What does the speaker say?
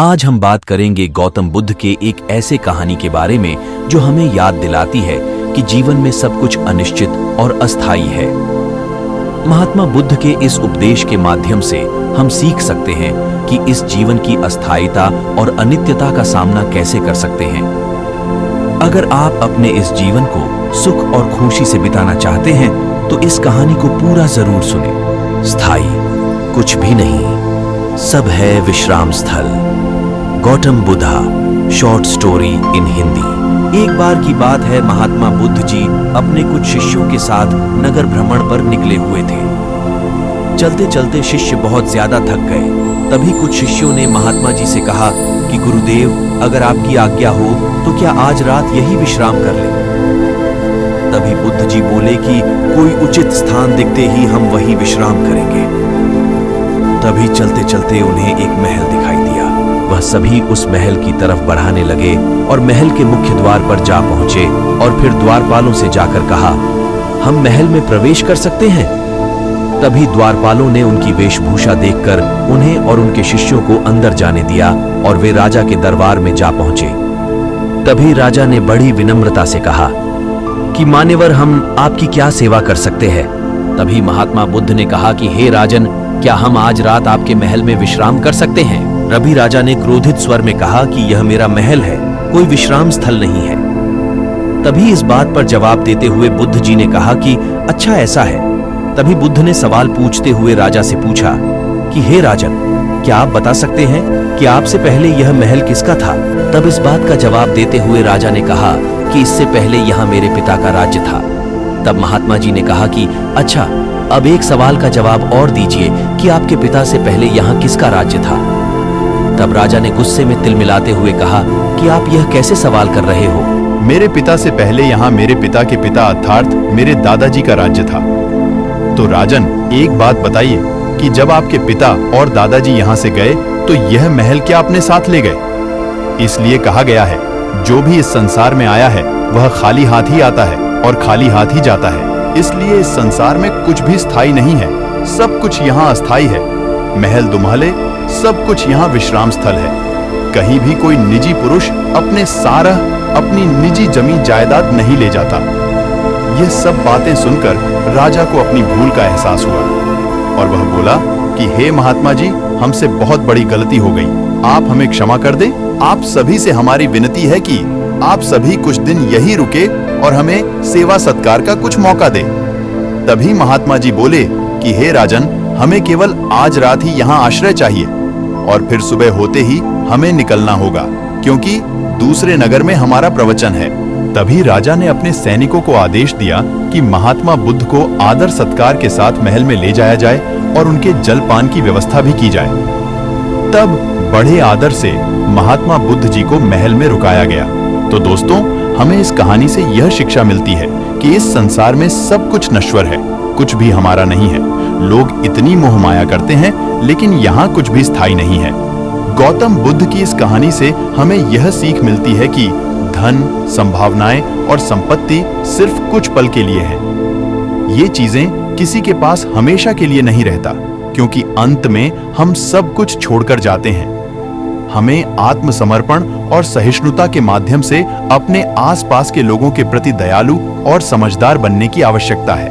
आज हम बात करेंगे गौतम बुद्ध के एक ऐसे कहानी के बारे में जो हमें याद दिलाती है कि जीवन में सब कुछ अनिश्चित और अस्थायी है। महात्मा बुद्ध के इस उपदेश के माध्यम से हम सीख सकते हैं कि इस जीवन की अस्थायीता और अनित्यता का सामना कैसे कर सकते हैं। अगर आप अपने इस जीवन को सुख और खुशी से बिताना चाहते हैं तो इस कहानी को पूरा जरूर सुनें। स्थायी कुछ भी नहीं, सब है विश्राम स्थल। Gautam Buddha, short story in Hindi. एक बार की बात है, महात्मा बुद्ध जी अपने कुछ शिष्यों के साथ नगर भ्रमण पर निकले हुए थे। चलते चलते शिष्य बहुत ज्यादा थक गए। तभी कुछ शिष्यों ने महात्मा जी से कहा कि गुरुदेव, अगर आपकी आज्ञा हो तो क्या आज रात यही विश्राम कर लें। तभी बुद्ध जी बोले कि कोई उचित स्थान दिखते ही हम वही विश्राम करेंगे। तभी चलते चलते उन्हें एक महल दिखाई दिया। वह सभी उस महल की तरफ बढ़ाने लगे और महल के मुख्य द्वार पर जा पहुंचे और फिर द्वारपालों से जाकर कहा, हम महल में प्रवेश कर सकते हैं। तभी द्वारपालों ने उनकी वेशभूषा देखकर उन्हें और उनके शिष्यों को अंदर जाने दिया और वे राजा के दरबार में जा पहुंचे। तभी राजा ने बड़ी विनम्रता से कहा कि मान्यवर, हम आपकी क्या सेवा कर सकते हैं। तभी महात्मा बुद्ध ने कहा कि हे राजन, क्या हम आज रात आपके महल में विश्राम कर सकते हैं। तभी राजा ने क्रोधित स्वर में कहा कि यह मेरा महल है, कोई विश्राम स्थल नहीं है। तभी इस बात पर जवाब देते हुए बुद्ध जी ने कहा कि अच्छा ऐसा है। तभी बुद्ध ने सवाल पूछते हुए राजा से पूछा कि हे राजन, क्या आप बता सकते हैं कि आपसे पहले यह महल किसका था। तब इस बात का जवाब देते हुए राजा ने कहा कि इससे पहले यहाँ मेरे पिता का राज्य था। तब महात्मा जी ने कहा कि अच्छा, अब एक सवाल का जवाब और दीजिए कि आपके पिता से पहले यहाँ किसका राज्य था। तब राजा ने गुस्से में तिल मिलाते हुए कहा कि आप यह कैसे सवाल कर रहे हो। मेरे पिता से पहले यहाँ मेरे पिता के पिता अर्थात मेरे दादाजी का राज्य था। तो राजन, एक बात बताइए कि जब आपके पिता और दादाजी यहाँ से गए तो यह महल क्या अपने साथ ले गए। इसलिए कहा गया है, जो भी इस संसार में आया है वह खाली हाथ ही आता है और खाली हाथ ही जाता है। इसलिए इस संसार में कुछ भी स्थायी नहीं है, सब कुछ यहाँ अस्थायी है। महल दुमहले सब कुछ यहाँ विश्राम स्थल है। कहीं भी कोई निजी पुरुष अपने सारा अपनी निजी जमीन जायदाद नहीं ले जाता। यह सब बातें सुनकर राजा को अपनी भूल का एहसास हुआ और वह बोला कि हे महात्मा जी, हमसे बहुत बड़ी गलती हो गई, आप हमें क्षमा कर दें। आप सभी से हमारी विनती है कि आप सभी कुछ दिन यही रुके और हमें सेवा सत्कार का कुछ मौका दे। तभी महात्मा जी बोले कि हे राजन, हमें केवल आज रात ही यहाँ आश्रय चाहिए और फिर सुबह होते ही हमें निकलना होगा, क्योंकि दूसरे नगर में हमारा प्रवचन है। तभी राजा ने अपने सैनिकों को आदेश दिया कि महात्मा बुद्ध को आदर सत्कार के साथ महल में ले जाया जाए और उनके जलपान की व्यवस्था भी की जाए। तब बड़े आदर से महात्मा बुद्ध जी को महल में रुकाया गया। तो दोस्तों, हमें इस कहानी से यह शिक्षा मिलती है कि इस संसार में सब कुछ नश्वर है, कुछ भी हमारा नहीं है। लोग इतनी मोह माया करते हैं, लेकिन यहाँ कुछ भी स्थायी नहीं है। गौतम बुद्ध की इस कहानी से हमें यह सीख मिलती है कि धन, संभावनाएं और संपत्ति सिर्फ कुछ पल के लिए है। ये चीजें किसी के पास हमेशा के लिए नहीं रहता, क्योंकि अंत में हम सब कुछ छोड़कर जाते हैं। हमें आत्मसमर्पण और सहिष्णुता के माध्यम से अपने आसपास के लोगों के प्रति दयालु और समझदार बनने की आवश्यकता है।